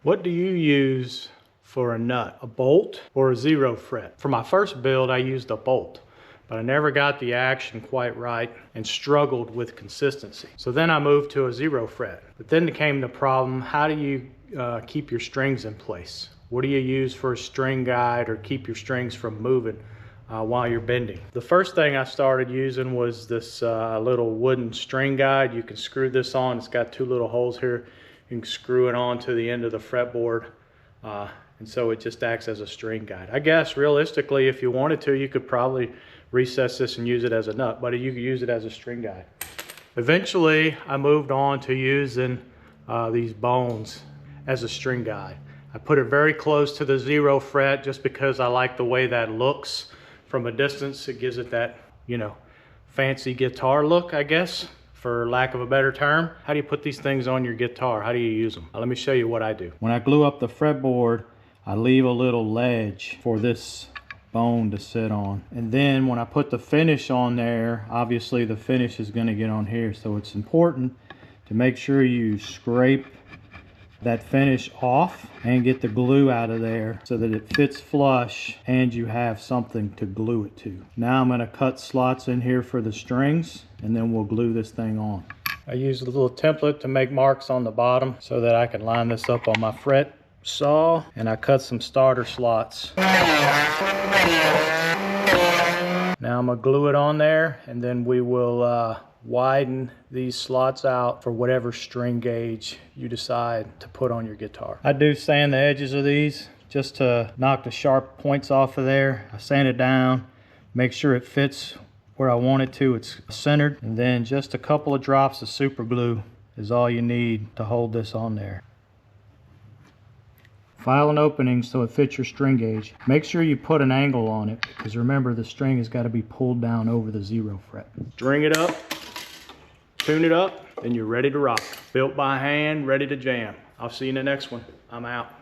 What do you use for a nut? A bolt or a 0 fret? For my first build, I used a bolt, but I never got the action quite right and struggled with consistency. So then I moved to a 0 fret. But then came the problem, how do you keep your strings in place? What do you use for a string guide or keep your strings from moving while you're bending? The first thing I started using was this little wooden string guide. You can screw this on. It's got 2 little holes here. You can screw it on to the end of the fretboard, and so it just acts as a string guide. I guess realistically, if you wanted to, you could probably recess this and use it as a nut, but you could use it as a string guide. Eventually, I moved on to using these bones as a string guide. I put it very close to the 0 fret just because I like the way that looks from a distance. It gives it that, you know, fancy guitar look, I guess, for lack of a better term. How do you put these things on your guitar? How do you use them? Let me show you what I do. When I glue up the fretboard, I leave a little ledge for this bone to sit on. And then when I put the finish on there, obviously the finish is going to get on here. So it's important to make sure you scrape that finish off and get the glue out of there so that it fits flush and you have something to glue it to. Now I'm going to cut slots in here for the strings and then we'll glue this thing on. I use a little template to make marks on the bottom so that I can line this up on my fret saw, and I cut some starter slots. Now I'm going to glue it on there and then we will widen these slots out for whatever string gauge you decide to put on your guitar. I do sand the edges of these just to knock the sharp points off of there. I sand it down, make sure it fits where I want it to, it's centered, and then just a couple of drops of super glue is all you need to hold this on there. File an opening so it fits your string gauge. Make sure you put an angle on it because remember the string has got to be pulled down over the 0 fret. String it up, tune it up, and you're ready to rock. Built by hand, ready to jam. I'll see you in the next one. I'm out.